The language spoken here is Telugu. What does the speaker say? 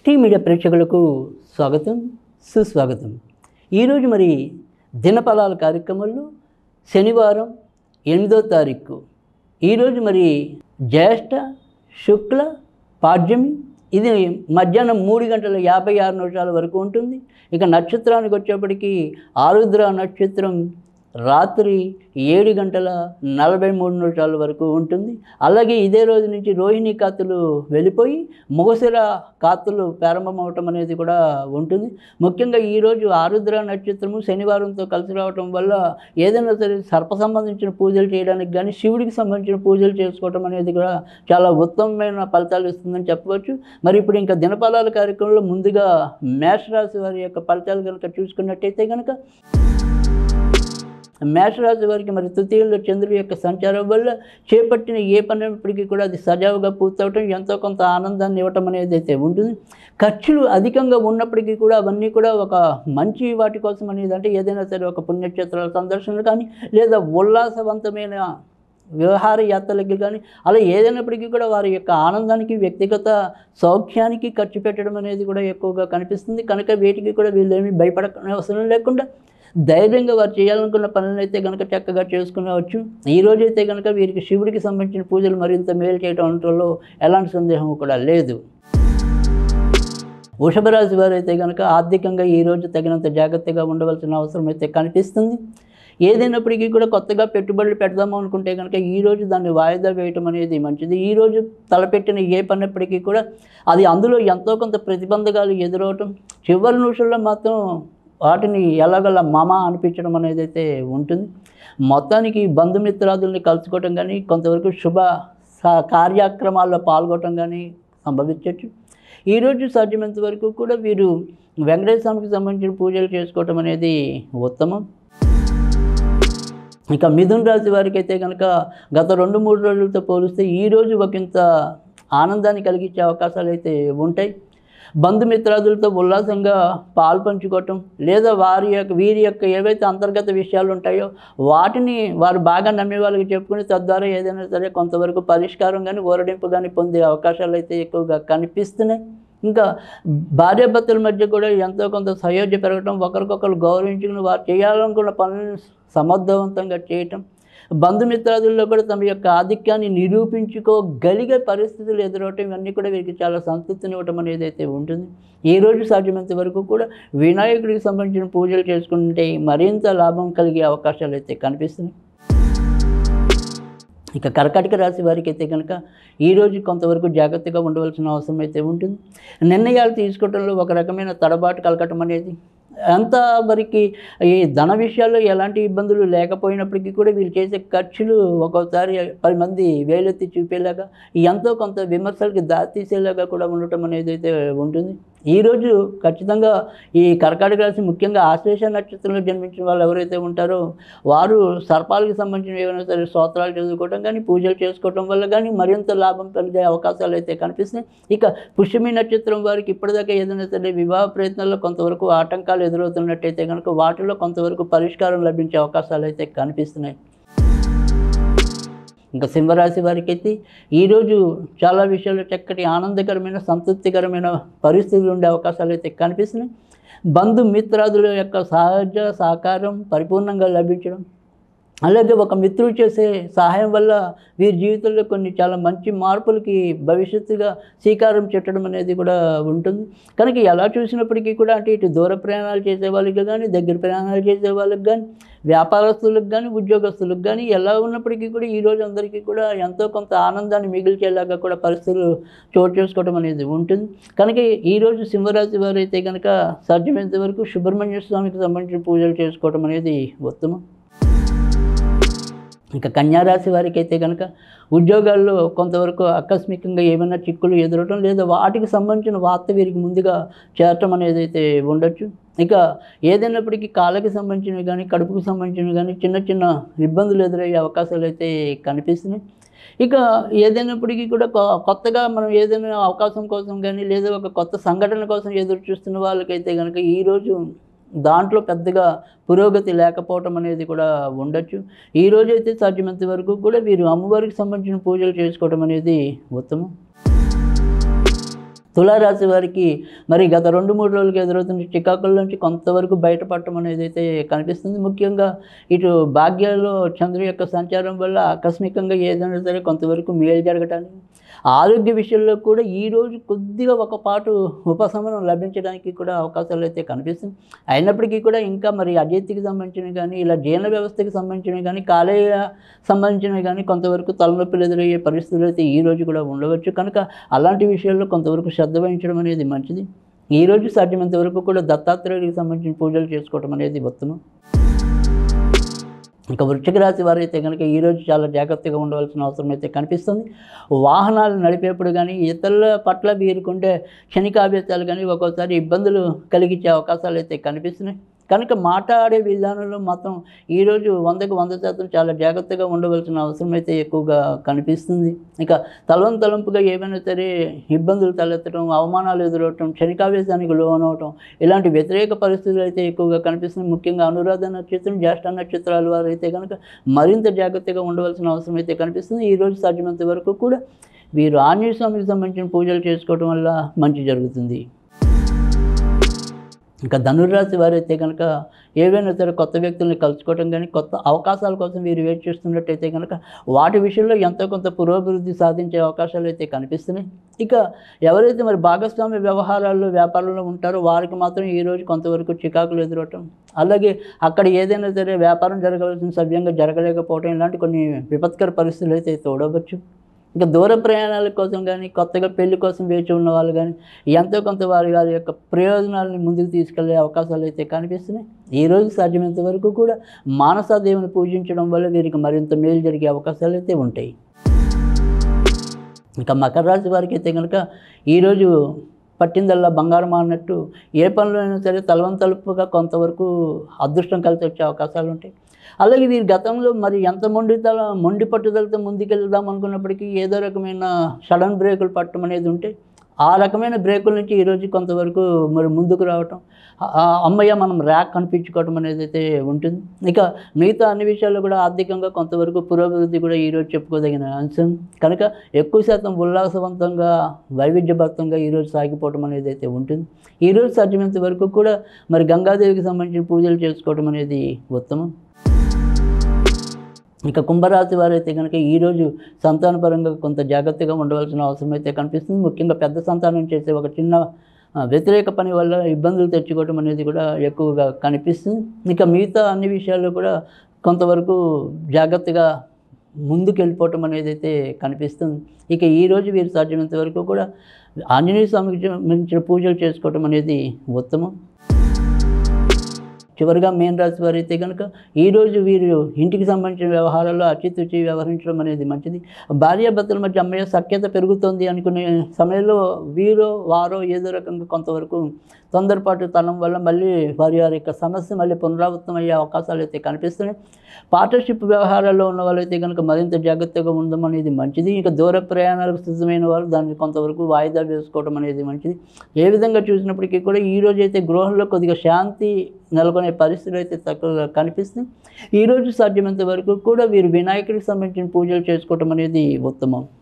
టీ మీడియా ప్రేక్షకులకు స్వాగతం సుస్వాగతం. ఈరోజు మరి దినఫలాల కార్యక్రమంలో శనివారం 8వ తారీఖు ఈరోజు మరి జ్యేష్ఠ శుక్ల పాడ్యమి. ఇది మధ్యాహ్నం 3:56 వరకు ఉంటుంది. ఇక నక్షత్రానికి వచ్చేప్పటికి ఆరుద్ర నక్షత్రం రాత్రి 7:43 వరకు ఉంటుంది. అలాగే ఇదే రోజు నుంచి రోహిణి కాతులు వెళ్ళిపోయి మృగశిర కాతులు ప్రారంభమవటం అనేది కూడా ఉంటుంది. ముఖ్యంగా ఈరోజు ఆరుద్ర నక్షత్రము శనివారంతో కలిసి రావటం వల్ల ఏదైనా సరే సర్ప సంబంధించిన పూజలు చేయడానికి కానీ శివుడికి సంబంధించిన పూజలు చేసుకోవటం అనేది కూడా చాలా ఉత్తమమైన ఫలితాలు ఇస్తుందని చెప్పవచ్చు. మరి ఇప్పుడు ఇంకా దినఫలాల కార్యక్రమంలో ముందుగా మేషరాశి వారి యొక్క ఫలితాలు కనుక చూసుకున్నట్టయితే కనుక మేషరాశి వారికి మరి తృతీయంలో చంద్రుడి యొక్క సంచారం వల్ల చేపట్టిన ఏ పనిప్పటికీ కూడా అది సజావుగా పూర్తవటం, ఎంతో కొంత ఆనందాన్ని ఇవ్వటం అనేది అయితే ఉంటుంది. ఖర్చులు అధికంగా ఉన్నప్పటికీ కూడా అవన్నీ కూడా ఒక మంచి వాటి కోసం అనేది, అంటే ఏదైనా సరే ఒక పుణ్యక్షేత్రాల సందర్శనలు కానీ లేదా ఉల్లాసవంతమైన వ్యవహార యాత్రలకి కానీ అలా ఏదైనప్పటికీ కూడా వారి యొక్క ఆనందానికి వ్యక్తిగత సౌఖ్యానికి ఖర్చు పెట్టడం అనేది కూడా ఎక్కువగా కనిపిస్తుంది. కనుక వీటికి కూడా వీళ్ళేమీ భయపడని అవసరం లేకుండా ధైర్యంగా వారు చేయాలనుకున్న పనులను అయితే కనుక చక్కగా చేసుకునేవచ్చు. ఈరోజైతే కనుక వీరికి శివుడికి సంబంధించిన పూజలు మరింత మేలు చేయడం అనటంలో ఎలాంటి సందేహం కూడా లేదు. వృషభ రాశి వారు అయితే కనుక ఆర్థికంగా ఈరోజు తగినంత జాగ్రత్తగా ఉండవలసిన అవసరం అయితే కనిపిస్తుంది. ఏదైనప్పటికీ కూడా కొత్తగా పెట్టుబడులు పెడదాము అనుకుంటే కనుక ఈరోజు దాన్ని వాయిదా వేయటం అనేది మంచిది. ఈరోజు తలపెట్టిన ఏ పన్నప్పటికీ కూడా అది అందులో ఎంతో కొంత ప్రతిబంధకాలు ఎదురవటం, చివరి నిమిషంలో మాత్రం వాటిని ఎలాగలా మామ అనిపించడం అనేది అయితే ఉంటుంది. మొత్తానికి బంధుమిత్రాదుల్ని కలుసుకోవటం కానీ కొంతవరకు శుభ కార్యక్రమాల్లో పాల్గొనడం కానీ సంభవించవచ్చు. ఈరోజు సాధ్యమైనంత వరకు కూడా వీరు వెంకటేశ్వర స్వామికి సంబంధించిన పూజలు చేసుకోవటం అనేది ఉత్తమం. ఇక మిథున రాశి వారికి అయితే కనుక గత 2-3 రోజులతో పోలిస్తే ఈరోజు ఒకంత ఆనందాన్ని కలిగించే అవకాశాలు అయితే ఉంటాయి. బంధుమిత్రాదులతో ఉల్లాసంగా పాల్పంచుకోవటం లేదా వీరి యొక్క ఏవైతే అంతర్గత విషయాలు ఉంటాయో వాటిని వారు బాగా నమ్మే వాళ్ళకి చెప్పుకుని తద్వారా ఏదైనా సరే కొంతవరకు పరిష్కారం కానీ ఊరడింపు కానీ పొందే అవకాశాలు అయితే ఎక్కువగా కనిపిస్తున్నాయి. ఇంకా భార్యాభర్తల మధ్య కూడా ఎంతో కొంత సయోధ్య పెరగటం, ఒకరికొకరు గౌరవించుకుని వారు చేయాలనుకున్న పనులను సమర్థవంతంగా చేయటం, బంధుమిత్రాదుల్లో కూడా తమ యొక్క ఆధిక్యాన్ని నిరూపించుకోగలిగే పరిస్థితులు ఎదురవటం, ఇవన్నీ కూడా వీరికి చాలా సంతృప్తినివ్వటం అనేది అయితే ఉంటుంది. ఈరోజు సాధ్యమైనంత వరకు కూడా వినాయకుడికి సంబంధించిన పూజలు చేసుకుంటే మరింత లాభం కలిగే అవకాశాలు అయితే కనిపిస్తున్నాయి. ఇక కర్కాటక రాశి వారికి అయితే కనుక ఈరోజు కొంతవరకు జాగ్రత్తగా ఉండవలసిన అవసరం అయితే ఉంటుంది. నిర్ణయాలు తీసుకోవడంలో ఒక రకమైన తడబాటు కలగటం అనేది, అంతవరకు ఈ ధన విషయాల్లో ఎలాంటి ఇబ్బందులు లేకపోయినప్పటికీ కూడా వీళ్ళు చేసే ఖర్చులు ఒక్కోసారి 10 మంది వేలెత్తి చూపేలాగా ఎంతో కొంత విమర్శలకి దారితీసేలాగా కూడా ఉండటం అనేది అయితే ఉంటుంది. ఈరోజు ఖచ్చితంగా ఈ కర్కాటక రాశి ముఖ్యంగా ఆశ్లేష నక్షత్రంలో జన్మించిన వాళ్ళు ఎవరైతే ఉంటారో వారు సర్పాలకు సంబంధించిన ఏమైనా సరే స్తోత్రాలు చదువుకోవడం కానీ పూజలు చేసుకోవడం వల్ల కానీ మరింత లాభం కలిగే అవకాశాలు అయితే కనిపిస్తున్నాయి. ఇక పుష్యమి నక్షత్రం వారికి ఇప్పటిదాకా ఏదైనా సరే వివాహ ప్రయత్నాల్లో కొంతవరకు ఆటంకాలు ఎదురవుతున్నట్టయితే కనుక వాటిలో కొంతవరకు పరిష్కారం లభించే అవకాశాలు అయితే కనిపిస్తున్నాయి. ఇంకా సింహరాశి వారికి అయితే ఈరోజు చాలా విషయాల్లో చక్కటి ఆనందకరమైన సంతృప్తికరమైన పరిస్థితులు ఉండే అవకాశాలు అయితే కనిపిస్తున్నాయి. బంధుమిత్రాదుల యొక్క సహజ సహకారం పరిపూర్ణంగా లభించడం, అలాగే ఒక మిత్రుడు చేసే సహాయం వల్ల వీరి జీవితంలో కొన్ని చాలా మంచి మార్పులకి భవిష్యత్తుగా శ్రీకారం చుట్టడం అనేది కూడా ఉంటుంది. కనుక ఎలా చూసినప్పటికీ కూడా అంటే ఇటు దూర ప్రయాణాలు చేసే వాళ్ళకి కానీ దగ్గర ప్రయాణాలు చేసే వాళ్ళకి కానీ వ్యాపారస్తులకు కానీ ఉద్యోగస్తులకు కానీ ఎలా ఉన్నప్పటికీ కూడా ఈరోజు అందరికీ కూడా ఎంతో కొంత ఆనందాన్ని మిగిల్చేలాగా కూడా పరిస్థితులు చోటు చేసుకోవడం అనేది ఉంటుంది. కనుక ఈరోజు సింహరాశి వారు అయితే కనుక సాధ్యమైనంత వరకు సుబ్రహ్మణ్య స్వామికి సంబంధించిన పూజలు చేసుకోవడం అనేది ఉత్తమం. ఇక కన్యారాశి వారికి అయితే కనుక ఉద్యోగాల్లో కొంతవరకు ఆకస్మికంగా ఏమైనా చిక్కులు ఎదురవటం లేదా వాటికి సంబంధించిన వార్త వీరికి ముందుగా చేరటం అనేది అయితే ఉండొచ్చు. ఇక ఏదైనప్పటికీ కాళ్ళకి సంబంధించినవి కానీ కడుపుకు సంబంధించినవి కానీ చిన్న చిన్న ఇబ్బందులు ఎదురయ్యే అవకాశాలు అయితే కనిపిస్తున్నాయి. ఇక ఏదైనప్పటికీ కూడా కొత్తగా మనం ఏదైనా అవకాశం కోసం కానీ లేదా ఒక కొత్త సంఘటన కోసం ఎదురు చూస్తున్న వాళ్ళకైతే కనుక ఈరోజు దాంట్లో పెద్దగా పురోగతి లేకపోవటం అనేది కూడా ఉండొచ్చు. ఈరోజైతే సాధ్యమైనంత వరకు కూడా వీరు అమ్మవారికి సంబంధించిన పూజలు చేసుకోవడం అనేది ఉత్తమం. తులారాశి వారికి మరి గత 2-3 రోజులుగా ఎదురవుతున్న చికాకుల నుంచి కొంతవరకు బయటపడటం అనేది అయితే కనిపిస్తుంది. ముఖ్యంగా ఇటు భాగ్యాల్లో చంద్రుడి యొక్క సంచారం వల్ల ఆకస్మికంగా ఏదైనా సరే కొంతవరకు మేలు జరగటానికి, ఆరోగ్య విషయంలో కూడా ఈరోజు కొద్దిగా ఒక పాటు ఉపశమనం లభించడానికి కూడా అవకాశాలు అయితే కనిపిస్తుంది. అయినప్పటికీ కూడా ఇంకా మరి అజీర్తికి సంబంధించినవి కానీ, ఇలా జీర్ణ వ్యవస్థకి సంబంధించినవి కానీ, కాలేయ సంబంధించినవి కానీ కొంతవరకు తలనొప్పులు ఎదురయ్యే పరిస్థితులు అయితే ఈరోజు కూడా ఉండవచ్చు. కనుక అలాంటి విషయాల్లో కొంతవరకు శ్రద్ధ వహించడం అనేది మంచిది. ఈరోజు సాధ్యమైనంత వరకు కూడా దత్తాత్రేయుడికి సంబంధించిన పూజలు చేసుకోవడం అనేది ఉత్తమం. ఇంకా వృశ్చిక రాశి వారైతే కనుక ఈరోజు చాలా జాగ్రత్తగా ఉండవలసిన అవసరం అయితే కనిపిస్తుంది. వాహనాలు నడిపేప్పుడు కానీ, ఇతరుల పట్ల వీరుకుంటే క్షణికావేశాలు కానీ ఒక్కోసారి ఇబ్బందులు కలిగించే అవకాశాలు అయితే కనిపిస్తున్నాయి. కనుక మాట్లాడే విధానంలో మాత్రం ఈరోజు 100కి 100% చాలా జాగ్రత్తగా ఉండవలసిన అవసరం అయితే ఎక్కువగా కనిపిస్తుంది. ఇక తలంపుగా ఏమైనా సరే ఇబ్బందులు తలెత్తడం, అవమానాలు ఎదురవటం, క్షణికావేశానికి లోనవటం, ఇలాంటి వ్యతిరేక పరిస్థితులు అయితే ఎక్కువగా కనిపిస్తున్నాయి. ముఖ్యంగా అనురాధ నక్షత్రం, జ్యేష్ఠ నక్షత్రాల వారు అయితే కనుక మరింత జాగ్రత్తగా ఉండవలసిన అవసరం అయితే కనిపిస్తుంది. ఈరోజు సాధ్యమైనంత వరకు కూడా వీరు ఆంజనేయ స్వామికి సంబంధించిన పూజలు చేసుకోవడం వల్ల మంచి జరుగుతుంది. ఇంకా ధనుర్రాశి వారైతే కనుక ఏవైనా సరే కొత్త వ్యక్తుల్ని కలుసుకోవడం కానీ, కొత్త అవకాశాల కోసం వీరు వెయిట్ చేస్తున్నట్టయితే కనుక వాటి విషయంలో ఎంతో కొంత పురోభివృద్ధి సాధించే అవకాశాలు అయితే కనిపిస్తున్నాయి. ఇక ఎవరైతే మరి భాగస్వామ్య వ్యవహారాల్లో, వ్యాపారంలో ఉంటారో వారికి మాత్రం ఈరోజు కొంతవరకు చికాకులు ఎదురవటం, అలాగే అక్కడ ఏదైనా సరే వ్యాపారం జరగవలసిన సవ్యంగా జరగలేకపోవడం, ఇలాంటి కొన్ని విపత్కర పరిస్థితులు అయితే తోడవచ్చు. ఇంకా దూర ప్రయాణాల కోసం కానీ, కొత్తగా పెళ్లి కోసం వేచి ఉన్న వాళ్ళు కానీ ఎంతో కొంత వారి యొక్క ప్రయోజనాలను ముందుకు తీసుకెళ్లే అవకాశాలు అయితే కనిపిస్తున్నాయి. ఈరోజు సాధ్యమైనంత వరకు కూడా మానసాదేవిని పూజించడం వల్ల వీరికి మరింత మేలు జరిగే అవకాశాలు అయితే ఉంటాయి. ఇంకా మకర రాశి వారికి అయితే కనుక ఈరోజు పట్టిందల్లా బంగారం అన్నట్టు ఏ పనులు అయినా సరే తలుపుగా కొంతవరకు అదృష్టం కలిసి వచ్చే అవకాశాలు ఉంటాయి. అలాగే వీరి గతంలో మరి ఎంత మొండి పట్టుదలతో ముందుకెళ్దాం అనుకున్నప్పటికీ ఏదో రకమైన సడన్ బ్రేకులు పట్టడం అనేది ఉంటే, ఆ రకమైన బ్రేకుల నుంచి ఈరోజు కొంతవరకు మరి ముందుకు రావటం, అమ్మయ్య మనం ర్యాక్ కనిపించుకోవటం అనేది అయితే ఉంటుంది. ఇక మిగతా అన్ని విషయాల్లో కూడా ఆర్థికంగా కొంతవరకు పురోభివృద్ధి కూడా ఈరోజు చెప్పుకోదగిన అంశం. కనుక ఎక్కువ శాతం ఉల్లాసవంతంగా, వైవిధ్యభరితంగా ఈరోజు సాగిపోవటం అనేది అయితే ఉంటుంది. ఈరోజు సాధ్యమైనంత వరకు కూడా మరి గంగాదేవికి సంబంధించిన పూజలు చేసుకోవడం అనేది ఉత్తమం. ఇక కుంభరాశి వారైతే కనుక ఈరోజు సంతానపరంగా కొంత జాగ్రత్తగా ఉండవలసిన అవసరం అయితే కనిపిస్తుంది. ముఖ్యంగా పెద్ద సంతానం చేసే ఒక చిన్న వ్యతిరేక పని వల్ల ఇబ్బందులు తెచ్చుకోవడం అనేది కూడా ఎక్కువగా కనిపిస్తుంది. ఇక మిగతా అన్ని విషయాల్లో కూడా కొంతవరకు జాగ్రత్తగా ముందుకు వెళ్ళిపోవటం అనేది అయితే కనిపిస్తుంది. ఇక ఈరోజు వీరు సాధ్యమైనంత వరకు కూడా ఆంజనేయ స్వామికి సంబంధించిన పూజలు చేసుకోవటం అనేది ఉత్తమం. చివరిగా మీన రాశి వారైతే కనుక ఈరోజు వీరు ఇంటికి సంబంధించిన వ్యవహారాల్లో అచితుచి వ్యవహరించడం అనేది మంచిది. భార్యాభర్తల మధ్య అమ్మయ్య సఖ్యత పెరుగుతుంది అనుకునే సమయంలో వారో ఏదో రకంగా కొంతవరకు తొందరపాటు తనం వల్ల మళ్ళీ వారి యొక్క సమస్య మళ్ళీ పునరావృతం అయ్యే అవకాశాలు అయితే కనిపిస్తున్నాయి. పార్ట్నర్షిప్ వ్యవహారాల్లో ఉన్న వాళ్ళైతే కనుక మరింత జాగ్రత్తగా ఉండడం అనేది మంచిది. ఇక దూర ప్రయాణాలకు సిద్ధమైన వాళ్ళు దాన్ని కొంతవరకు వాయిదా వేసుకోవడం అనేది మంచిది. ఏ విధంగా చూసినప్పటికీ కూడా ఈరోజు అయితే గృహంలో కొద్దిగా శాంతి నెలకొనే పరిస్థితులు అయితే తక్కువగా కనిపిస్తుంది. ఈరోజు సాధ్యమైనంత వరకు కూడా వీరు వినాయకుడికి సంబంధించిన పూజలు చేసుకోవడం అనేది ఉత్తమం.